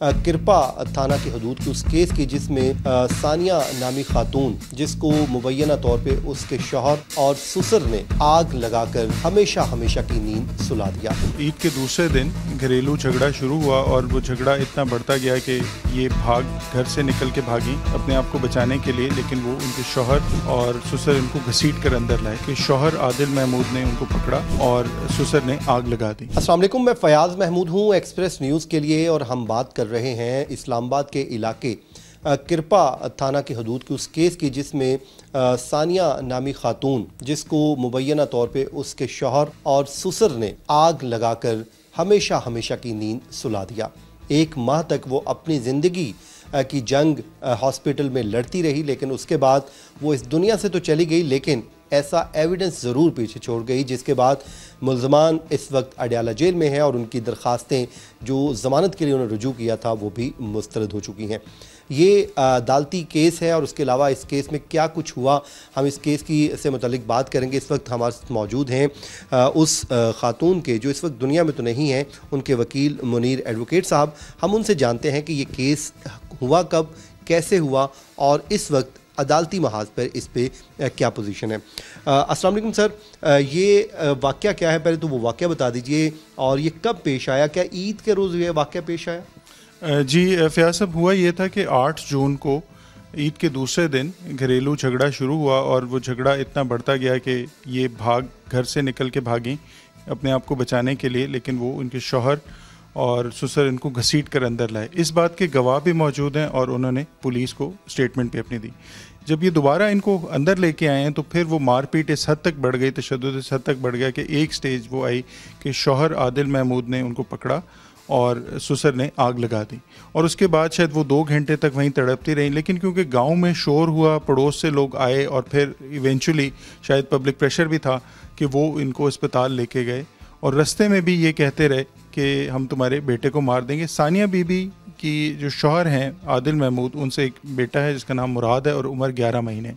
किरपा थाना की हदूद की उस केस की जिसमें सानिया नामी खातून जिसको मुबैना तौर पे उसके शौहर और ससुर ने आग लगाकर हमेशा हमेशा की नींद सुला दिया। ईद के दूसरे दिन घरेलू झगड़ा शुरू हुआ और वो झगड़ा इतना बढ़ता गया कि ये घर से निकल के भागी अपने आप को बचाने के लिए, लेकिन वो उनके शौहर और ससुर इनको घसीट कर अंदर लाए कि शौहर आदिल महमूद ने उनको पकड़ा और ससुर ने आग लगा दी। अस्सलाम वालेकुम, मैं फयाज महमूद हूँ एक्सप्रेस न्यूज़ के लिए और हम बात कर रहे हैं इस्लामाबाद के इलाके किरपा थाना की हदूद की उस केस की जिसमें सानिया नामी खातून जिसको मुबैना तौर पे उसके शौहर और ससुर ने आग लगाकर हमेशा हमेशा की नींद सुला दिया। 1 माह तक वो अपनी ज़िंदगी की जंग हॉस्पिटल में लड़ती रही, लेकिन उसके बाद वो इस दुनिया से तो चली गई, लेकिन ऐसा एविडेंस ज़रूर पीछे छोड़ गई, जिसके बाद मुल्ज़मान इस वक्त अडयाला जेल में हैं और उनकी दरख्वास्तें जो ज़मानत के लिए उन्होंने रुजू किया था वो भी मुस्तरद हो चुकी हैं। ये अदालती केस है और उसके अलावा इस केस में क्या कुछ हुआ, हम इस केस की से मुतालिक बात करेंगे। इस वक्त हमारे साथ मौजूद हैं उस खातून के जो इस वक्त दुनिया में तो नहीं है, उनके वकील मुनीर एडवोकेट साहब। हम उनसे जानते हैं कि ये केस हुआ कब, कैसे हुआ और इस वक्त अदालती महाज पर इस पे क्या पोजीशन है। अस्सलाम वालेकुम सर, ये वाक़या क्या है, पहले तो वो वाक़या बता दीजिए और ये कब पेश आया, क्या ईद के रोज़ ये वाक़या पेश आया? जी फयाज साहब, हुआ ये था कि 8 जून को ईद के दूसरे दिन घरेलू झगड़ा शुरू हुआ और वो झगड़ा इतना बढ़ता गया कि ये घर से निकल के भागी अपने आप को बचाने के लिए, लेकिन वो उनके शौहर और ससुर इनको घसीट कर अंदर लाए। इस बात के गवाह भी मौजूद हैं और उन्होंने पुलिस को स्टेटमेंट भी अपनी दी। जब ये दोबारा इनको अंदर लेके आए हैं तो फिर वो मारपीट इस हद तक बढ़ गई, तशद्दुद इस हद तक बढ़ गया कि एक स्टेज वो आई कि शौहर आदिल महमूद ने उनको पकड़ा और ससुर ने आग लगा दी और उसके बाद शायद वो 2 घंटे तक वहीं तड़पती रहीं, लेकिन क्योंकि गांव में शोर हुआ, पड़ोस से लोग आए और फिर इवेंचुअली शायद पब्लिक प्रेशर भी था कि वो इनको अस्पताल लेके गए और रास्ते में भी ये कहते रहे कि हम तुम्हारे बेटे को मार देंगे। सानिया बीबी की जो शौहर हैं आदिल महमूद, उनसे एक बेटा है जिसका नाम मुराद है और उम्र 11 महीने।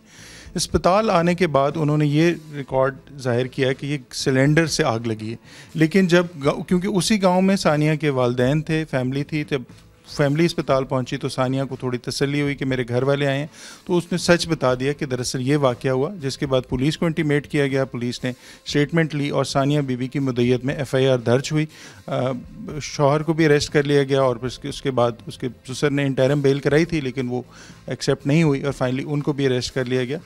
अस्पताल आने के बाद उन्होंने ये रिकॉर्ड ज़ाहिर किया कि ये सिलेंडर से आग लगी है, लेकिन जब क्योंकि उसी गांव में सानिया के वालिदैन थे, फैमिली थी, जब फैमिली अस्पताल पहुंची तो सानिया को थोड़ी तसल्ली हुई कि मेरे घर वाले आए हैं, तो उसने सच बता दिया कि दरअसल ये वाक़या हुआ, जिसके बाद पुलिस को इंटीमेट किया गया। पुलिस ने स्टेटमेंट ली और सानिया बीबी की मुद्दत में FIR दर्ज हुई। शौहर को भी अरेस्ट कर लिया गया और उसके बाद उसके ससुर ने इंटरिम बेल कराई थी, लेकिन वो एक्सेप्ट नहीं हुई और फाइनली उनको भी अरेस्ट कर लिया गया।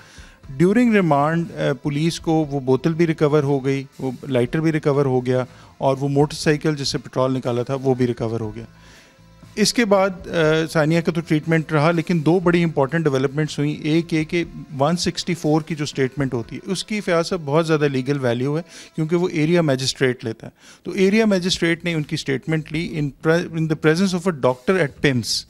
ड्यूरिंग रिमांड पुलिस को वो बोतल भी रिकवर हो गई, वो लाइटर भी रिकवर हो गया और वो मोटरसाइकिल जिससे पेट्रोल निकाला था वो भी रिकवर हो गया। इसके बाद सानिया का तो ट्रीटमेंट रहा, लेकिन 2 बड़ी इंपॉर्टेंट डेवलपमेंट्स हुई। एक ये कि 164 की जो स्टेटमेंट होती है उसकी फ़याज़ साहब बहुत ज़्यादा लीगल वैल्यू है, क्योंकि वो एरिया मैजिस्ट्रेट लेता है। तो एरिया मैजिस्ट्रेट ने उनकी स्टेटमेंट ली in the presence of a doctor at PIMS,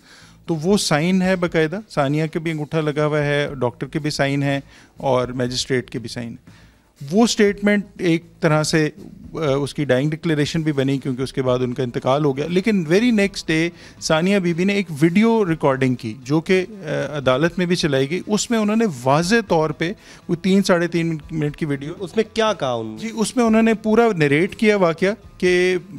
तो वो साइन है बाकायदा, सानिया के भी अंगूठा लगा हुआ है, डॉक्टर के भी साइन है और मैजिस्ट्रेट के भी साइन है। वो स्टेटमेंट एक तरह से उसकी डाइंग डिक्लेरेशन भी बनी, क्योंकि उसके बाद उनका इंतकाल हो गया। लेकिन वेरी नेक्स्ट डे सानिया बीबी ने एक वीडियो रिकॉर्डिंग की जो कि अदालत में भी चलाई गई। उसमें उन्होंने वाज़े तौर पे कोई 3-3.5 मिनट की वीडियो, उसमें क्या कहा उन्होंने? जी, उसमें उन्होंने पूरा नरेट किया वाक़या कि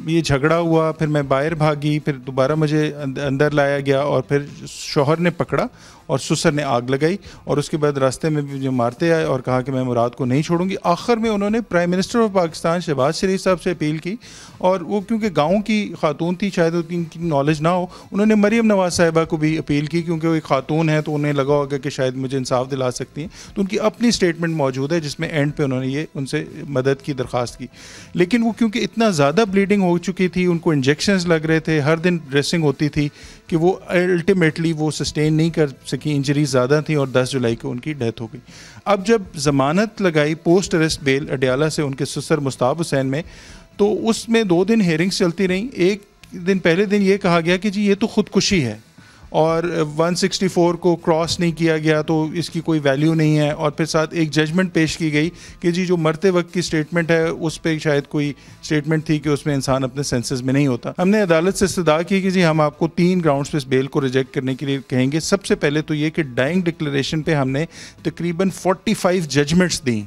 ये झगड़ा हुआ, फिर मैं बाहर भागी, फिर दोबारा मुझे अंदर लाया गया और फिर शौहर ने पकड़ा और ससुर ने आग लगाई और उसके बाद रास्ते में भी जो मारते आए और कहा कि मैं मुराद को नहीं छोड़ूंगी। आखिर में उन्होंने prime minister of Pakistan Shehbaz Sharif साहब से अपील की और वो क्योंकि गांव की खातून थी, शायद उनकी नॉलेज ना हो, उन्होंने मरीम नवाज साहिबा को भी अपील की, क्योंकि वो एक खातून है तो उन्हें लगा होगा कि शायद मुझे इंसाफ दिला सकती हैं। तो उनकी अपनी स्टेटमेंट मौजूद है जिसमें एंड पे उन्होंने ये उनसे मदद की दरख्वास्त की। लेकिन वो क्योंकि इतना ज़्यादा ब्लीडिंग हो चुकी थी, उनको इंजेक्शंस लग रहे थे, हर दिन ड्रेसिंग होती थी, कि वो अल्टीमेटली वो सस्टेन नहीं कर सकी, इंजरी ज़्यादा थी और 10 जुलाई को उनकी डेथ हो गई। अब जब ज़मानत लगाई पोस्ट अरेस्ट बेल अडयाला से उनके ससुर मुस्ताब हुसैन में, तो उसमें 2 दिन हेयरिंग्स चलती रहीं। एक दिन पहले दिन ये कहा गया कि जी ये तो खुदकुशी है और 164 को क्रॉस नहीं किया गया तो इसकी कोई वैल्यू नहीं है, और फिर साथ एक जजमेंट पेश की गई कि जी जो मरते वक्त की स्टेटमेंट है उस पर शायद कोई स्टेटमेंट थी कि उसमें इंसान अपने सेंसेस में नहीं होता। हमने अदालत से इस्तदा की कि जी हम आपको 3 ग्राउंड्स पे इस बेल को रिजेक्ट करने के लिए कहेंगे। सबसे पहले तो ये कि डाइंग डिक्लेरेशन पे हमने तकरीबन 45 जजमेंट्स दी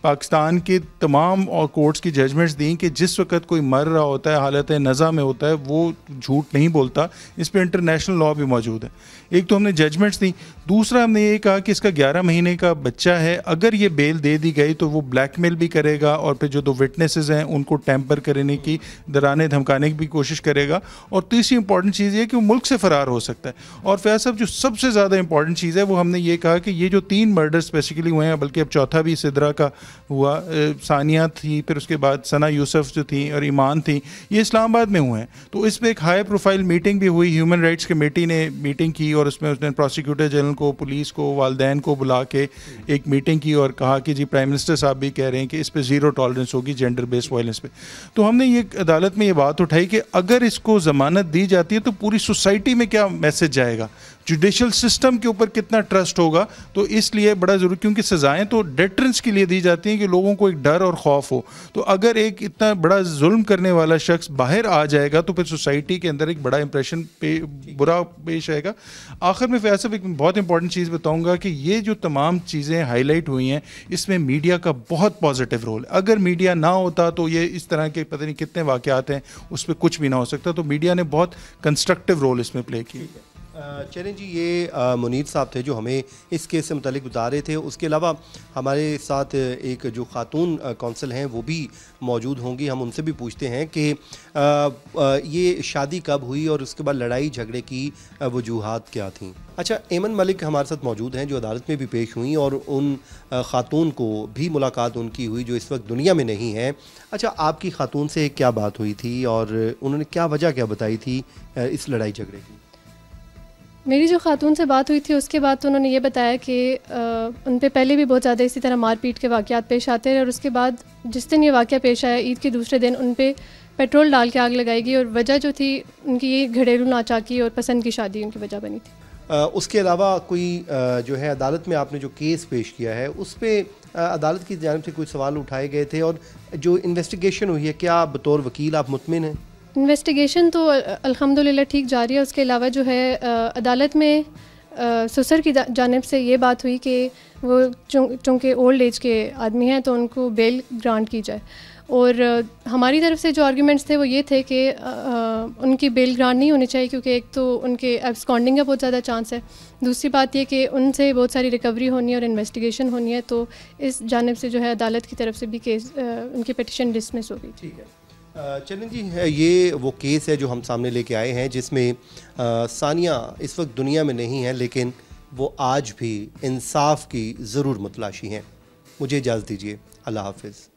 पाकिस्तान के तमाम और कोर्ट्स की जजमेंट्स दी कि जिस वक्त कोई मर रहा होता है, हालत नज़ा में होता है, वो झूठ नहीं बोलता। इस पर इंटरनेशनल लॉ भी मौजूद है। एक तो हमने जजमेंट्स दी, दूसरा हमने ये कहा कि इसका 11 महीने का बच्चा है, अगर ये बेल दे दी गई तो वो ब्लैकमेल भी करेगा और फिर जो 2 विटनेसेस हैं उनको टेम्पर करने की, डराने धमकाने की भी कोशिश करेगा। और तीसरी इंपॉर्टेंट चीज़ ये कि वो मुल्क से फ़रार हो सकता है। और फैज़ साहब, जो सबसे ज़्यादा इंपॉर्टेंट चीज़ है वो हमने ये कहा कि ये जो 3 मर्डर स्पेसिफिकली हुए हैं, बल्कि अब चौथा भी सिदरा का हुआ, सानिया थी, फिर उसके बाद सना यूसुफ जो थी और ईमान थी, ये इस्लामाबाद में हुए हैं। तो इस पर एक हाई प्रोफाइल मीटिंग भी हुई, ह्यूमन राइट्स कमेटी ने मीटिंग की और उसमें उसने प्रोसिक्यूटर जनरल को, पुलिस को, वालदैन को बुला के एक मीटिंग की और कहा कि जी प्राइम मिनिस्टर साहब भी कह रहे हैं कि इस पर ज़ीरो टॉलरेंस होगी जेंडर बेस्ड वायलेंस पे। तो हमने ये अदालत में ये बात उठाई कि अगर इसको ज़मानत दी जाती है तो पूरी सोसाइटी में क्या मैसेज जाएगा, जुडिशल सिस्टम के ऊपर कितना ट्रस्ट होगा। तो इसलिए बड़ा ज़रूरी, क्योंकि सज़ाएं तो डेटरेंस के लिए दी जाती हैं कि लोगों को एक डर और खौफ हो। तो अगर एक इतना बड़ा जुल्म करने वाला शख्स बाहर आ जाएगा तो फिर सोसाइटी के अंदर एक बड़ा इंप्रेशन बुरा पेश आएगा। आखिर में फैसल एक बहुत इंपॉर्टेंट चीज़ बताऊंगा कि ये जो तमाम चीज़ें हाईलाइट हुई हैं, इसमें मीडिया का बहुत पॉजिटिव रोल है। अगर मीडिया ना होता तो ये इस तरह के पता नहीं कितने वाक़यात हैं, उस पर कुछ भी ना हो सकता। तो मीडिया ने बहुत कंस्ट्रक्टिव रोल इसमें प्ले किया। चलें जी, ये मुनीर साहब थे जो हमें इस केस से मुतालिक बता रहे थे। उसके अलावा हमारे साथ एक जो खातून कौंसल हैं वो भी मौजूद होंगी। हम उनसे भी पूछते हैं कि ये शादी कब हुई और उसके बाद लड़ाई झगड़े की वजूहात क्या थीं। अच्छा, एमन मलिक हमारे साथ मौजूद हैं जो अदालत में भी पेश हुई और उन खातून को भी मुलाकात उनकी हुई जो इस वक्त दुनिया में नहीं है। अच्छा, आपकी खातून से क्या बात हुई थी और उन्होंने क्या वजह क्या बताई थी इस लड़ाई झगड़े की? मेरी जो खातून से बात हुई थी उसके बाद तो उन्होंने ये बताया कि उन पे पहले भी बहुत ज़्यादा इसी तरह मारपीट के वाक़यात पेश आते रहे और उसके बाद जिस दिन ये वाक़या पेश आया, ईद के दूसरे दिन उन पे पेट्रोल डाल के आग लगाई गई और वजह जो थी उनकी ये घरेलू नाचाकी और पसंद की शादी उनकी वजह बनी थी। उसके अलावा कोई जो है अदालत में आपने जो केस पेश किया है उस पर अदालत की जानिब से कोई सवाल उठाए गए थे और जो इन्वेस्टिगेशन हुई है, क्या बतौर वकील आप मुतमिन हैं? इन्वेस्टिगेशन तो अल्हम्दुलिल्लाह ठीक जारी है। उसके अलावा जो है अदालत में ससुर की जानिब से ये बात हुई कि वो चूँकि ओल्ड एज के आदमी हैं तो उनको बेल ग्रांट की जाए। और हमारी तरफ से जो आर्ग्यूमेंट्स थे वो ये थे कि उनकी बेल ग्रांट नहीं होनी चाहिए क्योंकि एक तो उनके एब्सकॉन्डिंग का बहुत ज़्यादा चांस है, दूसरी बात ये कि उनसे बहुत सारी रिकवरी होनी है और इन्वेस्टिगेशन होनी है। तो इस जानिब से जो है अदालत की तरफ से भी केस उनकी पिटिशन डिसमिस हो गई। ठीक है। चलें जी, ये वो केस है जो हम सामने लेके आए हैं जिसमें सानिया इस वक्त दुनिया में नहीं है लेकिन वो आज भी इंसाफ की ज़रूर मुतलाशी हैं। मुझे इजाज़त दीजिए। अल्लाह हाफ़िज़।